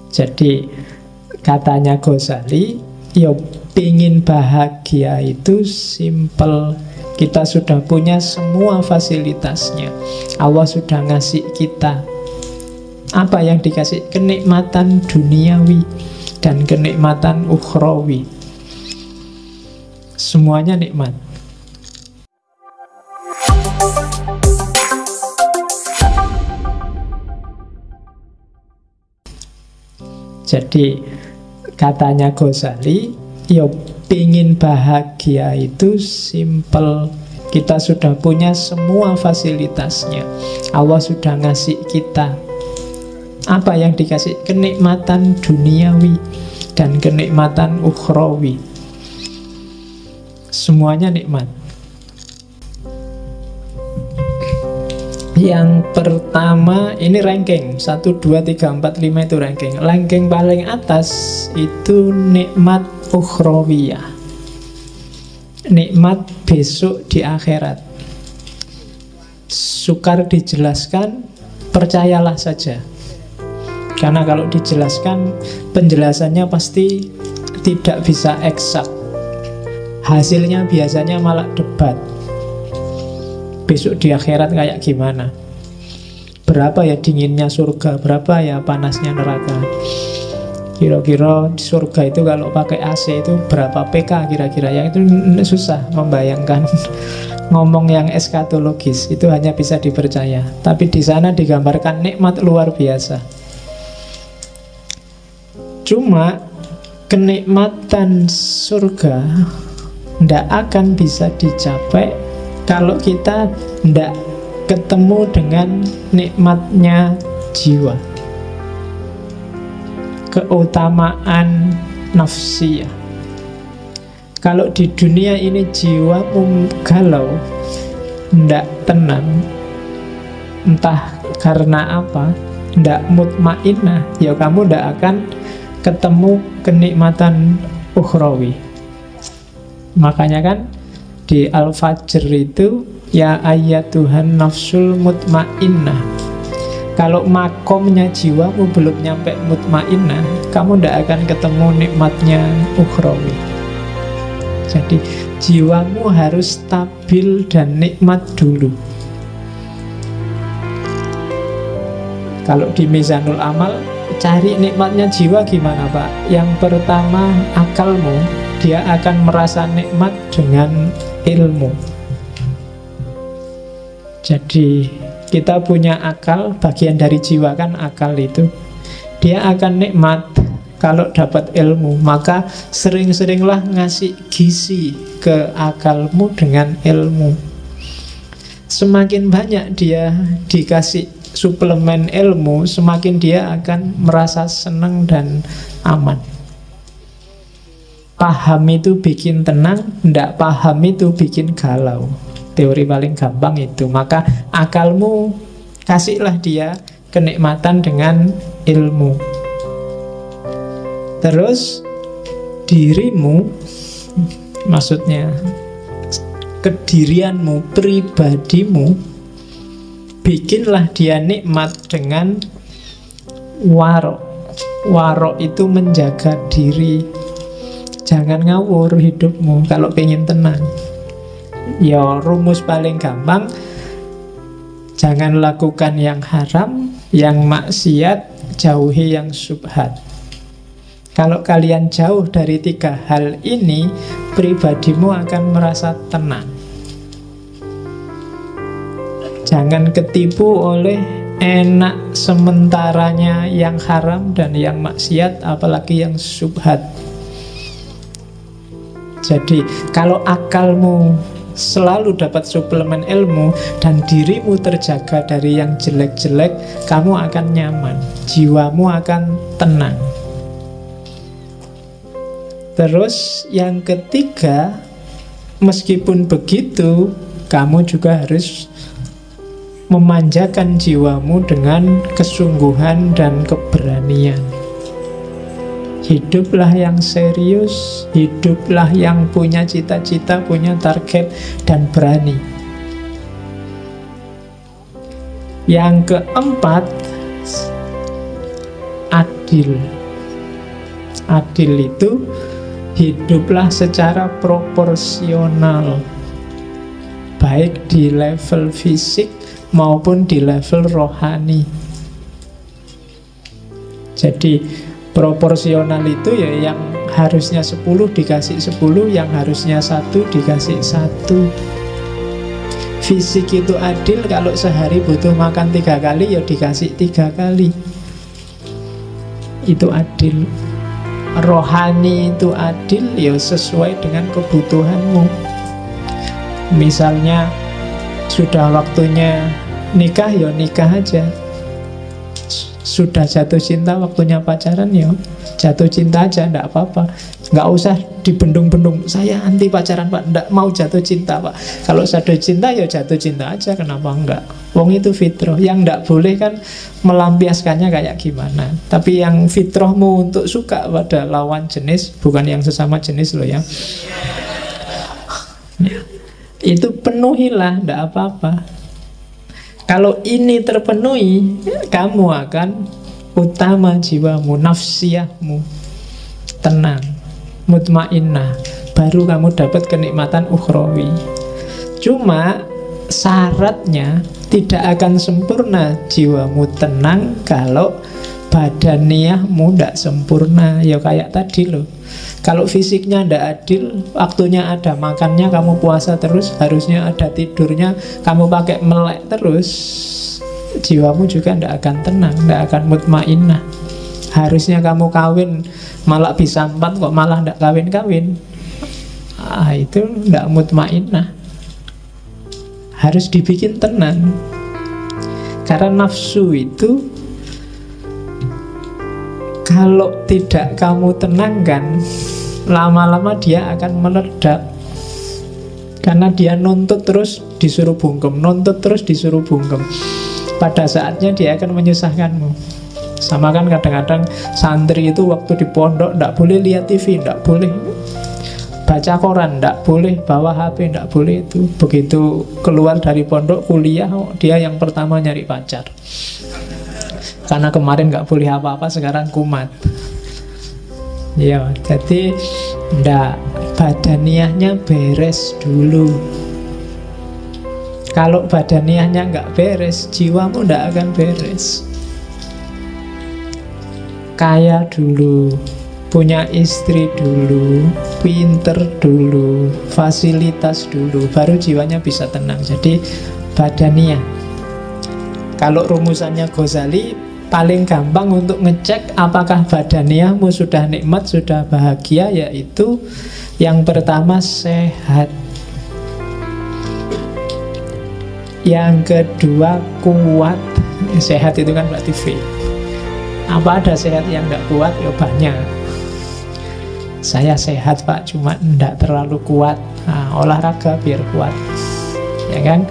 Jadi katanya Ghazali, ya pingin bahagia itu simple. Kita sudah punya semua fasilitasnya. Allah sudah ngasih kita. Apa yang dikasih? Kenikmatan duniawi dan kenikmatan ukhrawi. Semuanya nikmat. Jadi katanya Ghazali, ya pingin bahagia itu simple. Kita sudah punya semua fasilitasnya. Allah sudah ngasih kita. Apa yang dikasih? Kenikmatan duniawi dan kenikmatan ukhrawi. Semuanya nikmat. Yang pertama, ini ranking 1, 2, 3, 4, 5 itu ranking. Ranking paling atas itu nikmat ukhrawiyah, nikmat besok di akhirat. Sukar dijelaskan, percayalah saja. Karena kalau dijelaskan, penjelasannya pasti tidak bisa eksak. Hasilnya biasanya malah debat. Besok di akhirat kayak gimana? Berapa ya dinginnya surga? Berapa ya panasnya neraka? Kira-kira di surga itu kalau pakai AC itu berapa PK kira-kira? Yang itu susah membayangkan. Ngomong yang eskatologis itu hanya bisa dipercaya. Tapi di sana digambarkan nikmat luar biasa. Cuma kenikmatan surga tidak akan bisa dicapai kalau kita tidak ketemu dengan nikmatnya jiwa, keutamaan nafsiyah. Kalau di dunia ini jiwamu galau, tidak tenang, entah karena apa, tidak mutmainnah, ya kamu tidak akan ketemu kenikmatan ukhrawi. Makanya kan di Al-Fajr itu, ya ayyatuhan nafsul mutmainnah. Kalau makomnya jiwamu belum nyampe mutmainnah, kamu tidak akan ketemu nikmatnya ukhrawi. Jadi jiwamu harus stabil dan nikmat dulu. Kalau di Mizanul Amal, cari nikmatnya jiwa gimana Pak? Yang pertama, akalmu. Dia akan merasa nikmat dengan ilmu. Jadi kita punya akal, bagian dari jiwa kan akal itu. Dia akan nikmat kalau dapat ilmu. Maka sering-seringlah ngasih gizi ke akalmu dengan ilmu. Semakin banyak dia dikasih suplemen ilmu, semakin dia akan merasa senang dan aman. Paham itu bikin tenang, tidak paham itu bikin galau. Teori paling gampang itu. Maka akalmu kasihlah dia kenikmatan dengan ilmu. Terus dirimu, maksudnya kedirianmu, pribadimu, bikinlah dia nikmat dengan warok. Warok itu menjaga diri. Jangan ngawur hidupmu kalau pengen tenang. Ya rumus paling gampang, jangan lakukan yang haram, yang maksiat, jauhi yang syubhat. Kalau kalian jauh dari 3 hal ini, pribadimu akan merasa tenang. Jangan ketipu oleh enak sementaranya yang haram dan yang maksiat, apalagi yang syubhat. Jadi kalau akalmu selalu dapat suplemen ilmu dan dirimu terjaga dari yang jelek-jelek, kamu akan nyaman, jiwamu akan tenang. Terus yang ketiga, meskipun begitu, kamu juga harus memanjakan jiwamu dengan kesungguhan dan keberanian. Hiduplah yang serius, hiduplah yang punya cita-cita, punya target, dan berani. Yang keempat, adil. Adil itu hiduplah secara proporsional, baik di level fisik maupun di level rohani. Jadi proporsional itu ya yang harusnya 10 dikasih 10, yang harusnya 1 dikasih 1. Fisik itu adil, kalau sehari butuh makan 3 kali ya dikasih 3 kali. Itu adil. Rohani itu adil ya sesuai dengan kebutuhanmu. Misalnya sudah waktunya nikah ya nikah aja. Sudah jatuh cinta waktunya pacaran ya jatuh cinta aja, enggak apa-apa. Nggak usah dibendung-bendung, saya anti pacaran pak, enggak mau jatuh cinta pak. Kalau jatuh cinta ya jatuh cinta aja, kenapa enggak? Wong itu fitrah. Yang enggak boleh kan melampiaskannya kayak gimana. Tapi yang fitrahmu untuk suka pada lawan jenis, bukan yang sesama jenis loh ya, itu penuhilah, enggak apa-apa. Kalau ini terpenuhi, kamu akan utama jiwamu, nafsiyahmu tenang, mutmainnah, baru kamu dapat kenikmatan ukhrawi. Cuma syaratnya tidak akan sempurna jiwamu tenang kalau badaniyahmu tidak sempurna. Ya kayak tadi loh, kalau fisiknya tidak adil, waktunya ada makannya kamu puasa terus, harusnya ada tidurnya kamu pakai melek terus, jiwamu juga tidak akan tenang, tidak akan mutmainnah. Harusnya kamu kawin malah bisa 4 kok malah tidak kawin-kawin, itu tidak mutmainnah. Harus dibikin tenang. Karena nafsu itu kalau tidak kamu tenangkan, lama-lama dia akan meledak. Karena dia nuntut terus disuruh bungkem, nuntut terus disuruh bungkem. Pada saatnya dia akan menyusahkanmu. Sama kan kadang-kadang santri itu waktu di pondok tidak boleh lihat TV, tidak boleh baca koran, tidak boleh bawa HP, tidak boleh itu. Begitu keluar dari pondok kuliah, dia yang pertama nyari pacar. Karena kemarin nggak boleh apa-apa, sekarang kumat. Ya, jadi ndak, badaniyahnya beres dulu. Kalau badaniyahnya nggak beres, jiwamu ndak akan beres. Kaya dulu, punya istri dulu, pinter dulu, fasilitas dulu, baru jiwanya bisa tenang. Jadi badaniyah. Kalau rumusannya Ghazali, paling gampang untuk ngecek apakah badaniyahmu sudah nikmat, sudah bahagia, yaitu yang pertama sehat, yang kedua kuat. Sehat itu kan berarti fit. Apa ada sehat yang tidak kuat? Ya banyak. Saya sehat pak, cuma tidak terlalu kuat. Olahraga biar kuat, ya kan?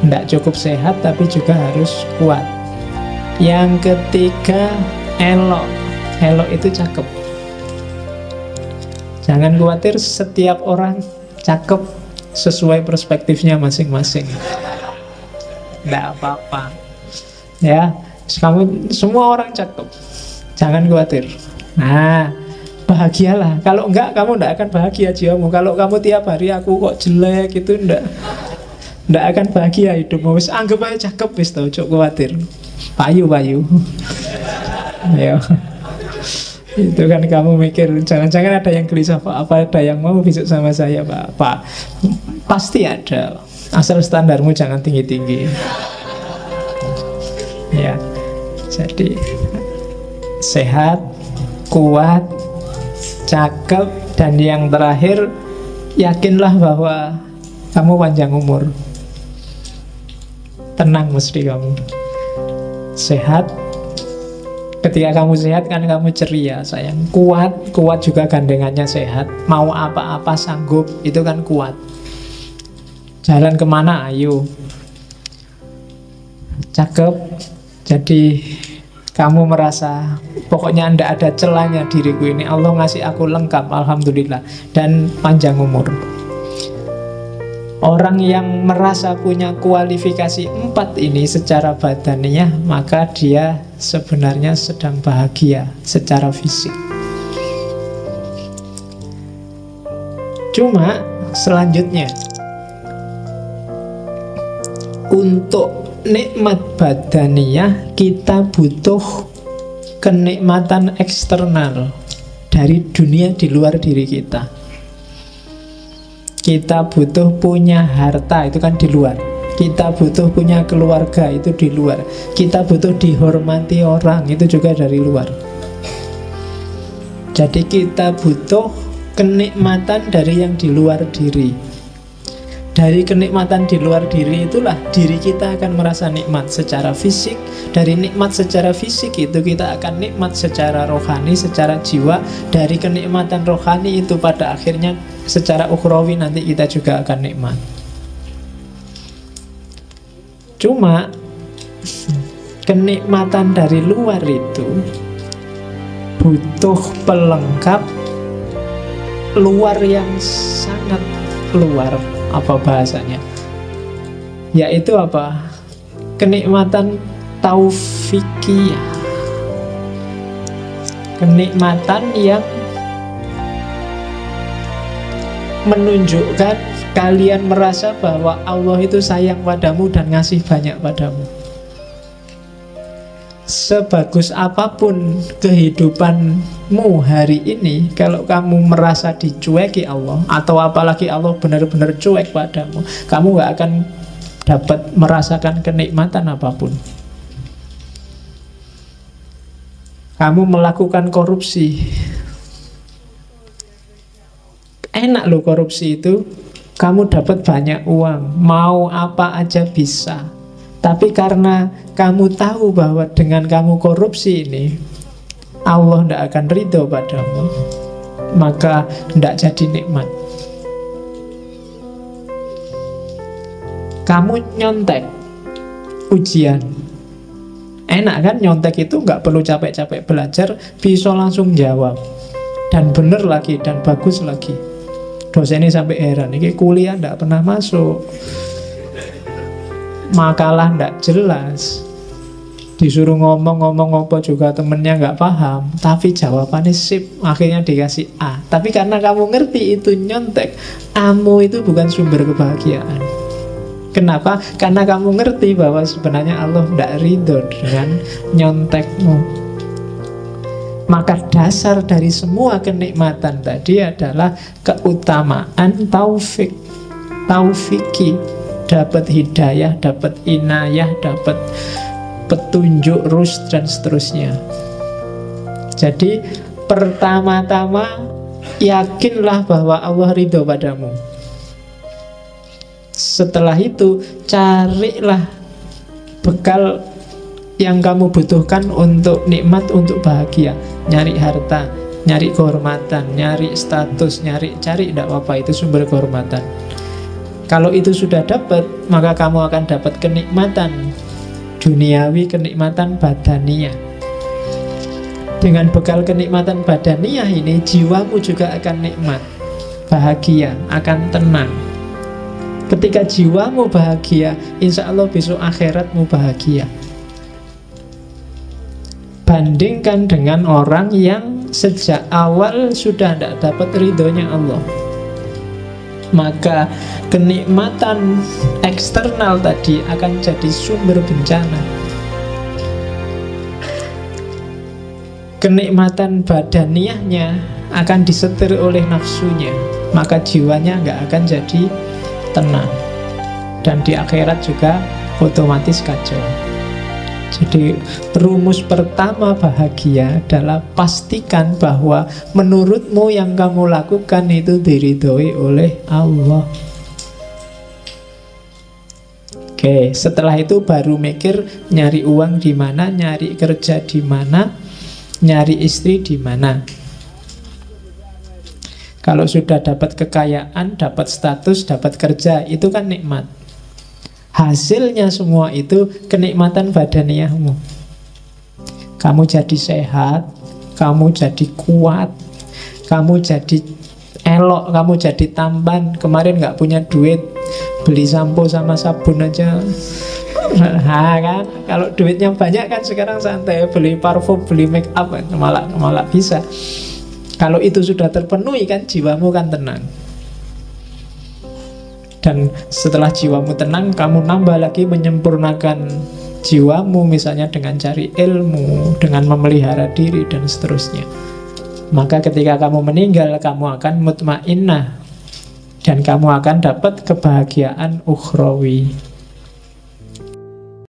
Tidak cukup sehat tapi juga harus kuat. Yang ketiga elok. Elok itu cakep. Jangan khawatir, setiap orang cakep sesuai perspektifnya masing-masing. Tidak apa-apa. Ya, kamu semua orang cakep, jangan khawatir. Nah, bahagialah. Kalau enggak, kamu enggak akan bahagia jiwamu. Kalau kamu tiap hari aku kok jelek, itu enggak akan bahagia hidupmu. Wis anggap aja cakep, wis tau, cok khawatir. Payu. Ayo. Itu kan kamu mikir, jangan-jangan ada yang gelisah, Pak, apa ada yang mau besok sama saya, Pak? Pasti ada. Asal standarmu jangan tinggi-tinggi. Ya. Jadi sehat, kuat, cakep, dan yang terakhir, yakinlah bahwa kamu panjang umur. Tenang mesti kamu. Sehat. Ketika kamu sehat kan kamu ceria, sayang. Kuat juga gandengannya sehat. Mau apa-apa sanggup, itu kan kuat. Jalan kemana, ayo. Cakep. Jadi kamu merasa pokoknya tidak ada celahnya diriku ini, Allah ngasih aku lengkap, alhamdulillah. Dan panjang umur. Orang yang merasa punya kualifikasi 4 ini secara badaniyah, maka dia sebenarnya sedang bahagia secara fisik. Cuma selanjutnya, untuk nikmat badaniyah kita butuh kenikmatan eksternal dari dunia di luar diri kita. Kita butuh punya harta, itu kan di luar. Kita butuh punya keluarga, itu di luar. Kita butuh dihormati orang, itu juga dari luar. Jadi kita butuh kenikmatan dari yang di luar diri. Dari kenikmatan di luar diri itulah diri kita akan merasa nikmat secara fisik. Dari nikmat secara fisik itu kita akan nikmat secara rohani, secara jiwa. Dari kenikmatan rohani itu pada akhirnya secara ukhrawi nanti kita juga akan nikmat. Cuma kenikmatan dari luar itu butuh pelengkap luar yang sangat luar. Apa bahasanya? Yaitu apa? Kenikmatan taufikiyah. Kenikmatan yang menunjukkan kalian merasa bahwa Allah itu sayang padamu dan ngasih banyak padamu. Sebagus apapun kehidupanmu hari ini, kalau kamu merasa dicueki Allah, atau apalagi Allah benar-benar cuek padamu, kamu gak akan dapat merasakan kenikmatan apapun. Kamu melakukan korupsi, enak loh korupsi itu. Kamu dapat banyak uang, mau apa aja bisa. Tapi karena kamu tahu bahwa dengan kamu korupsi ini Allah tidak akan ridho padamu, maka tidak jadi nikmat. Kamu nyontek ujian, enak kan? Nyontek itu nggak perlu capek-capek belajar, bisa langsung jawab. Dan bener lagi, dan bagus lagi. Dosennya sampai heran, ini kuliah tidak pernah masuk, makalah ndak jelas, disuruh ngomong apa juga temennya nggak paham, tapi jawabannya sip, akhirnya dikasih A. Tapi karena kamu ngerti itu nyontek, Amu itu bukan sumber kebahagiaan. Kenapa? Karena kamu ngerti bahwa sebenarnya Allah ndak ridho dengan nyontekmu. Maka dasar dari semua kenikmatan tadi adalah keutamaan taufiki. Dapat hidayah, dapat inayah, dapat petunjuk, rusd, dan seterusnya. Jadi pertama-tama yakinlah bahwa Allah ridho padamu. Setelah itu carilah bekal yang kamu butuhkan untuk nikmat, untuk bahagia. Nyari harta, nyari kehormatan, nyari status, cari tidak apa-apa, itu sumber kehormatan. Kalau itu sudah dapat, maka kamu akan dapat kenikmatan duniawi, kenikmatan badaniyah. Dengan bekal kenikmatan badaniyah ini, jiwamu juga akan nikmat, bahagia, akan tenang. Ketika jiwamu bahagia, insya Allah besok akhiratmu bahagia. Bandingkan dengan orang yang sejak awal sudah tidak dapat ridhonya Allah, maka kenikmatan eksternal tadi akan jadi sumber bencana. Kenikmatan badaniyahnya akan disetir oleh nafsunya, maka jiwanya nggak akan jadi tenang, dan di akhirat juga otomatis kacau. Jadi rumus pertama bahagia adalah pastikan bahwa menurutmu yang kamu lakukan itu diridhoi oleh Allah. Oke, setelah itu baru mikir nyari uang di mana, nyari kerja di mana, nyari istri di mana. Kalau sudah dapat kekayaan, dapat status, dapat kerja, itu kan nikmat. Hasilnya semua itu kenikmatan badaniyahmu. Kamu jadi sehat, kamu jadi kuat, kamu jadi elok, kamu jadi tampan. Kemarin gak punya duit, beli sampo sama sabun aja. Nah kan, kalau duitnya banyak kan sekarang santai, beli parfum, beli make up, malah bisa. Kalau itu sudah terpenuhi kan jiwamu kan tenang. Dan setelah jiwamu tenang, kamu nambah lagi menyempurnakan jiwamu, misalnya dengan cari ilmu, dengan memelihara diri, dan seterusnya. Maka ketika kamu meninggal, kamu akan mutmainnah, dan kamu akan dapat kebahagiaan ukhrawi.